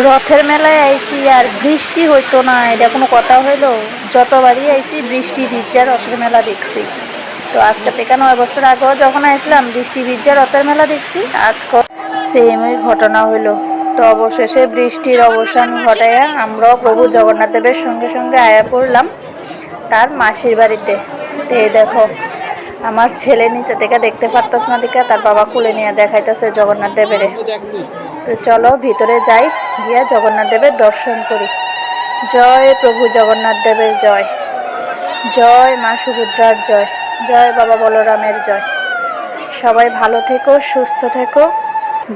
রথের মেলায় আইসি আর বৃষ্টি হইতো না, এটা কোনো কথা হইলো? যতবারই আইসি বৃষ্টি ভিজা রথের মেলা দেখছি। তো আজকে থেকে 9 বছর আগেও যখন আইসলাম বৃষ্টি ভিজা রথের মেলা দেখছি, আজকে সেমই ঘটনা হইলো। তো অবশেষে বৃষ্টির অবসান ঘটাইয়া আমরাও প্রভু জগন্নাথ দেবের সঙ্গে সঙ্গে আয়া পড়লাম তার মাসির বাড়িতে। তো এই দেখো আমার ছেলে নিচে থেকে দেখতে পারতাস না, দিকে তার বাবা কোলে নিয়ে দেখাইতেছে জগন্নাথ দেবের। তো চলো ভিতরে যাই, গিয়া জগন্নাথ দেবের দর্শন করি। জয় প্রভু জগন্নাথ দেবের জয়, জয় মা সুভদ্রার জয়, জয় বাবা বলরামের জয়। সবাই ভালো থেকো, সুস্থ থেকো,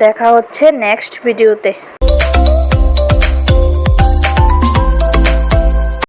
দেখা হচ্ছে নেক্সট ভিডিওতে।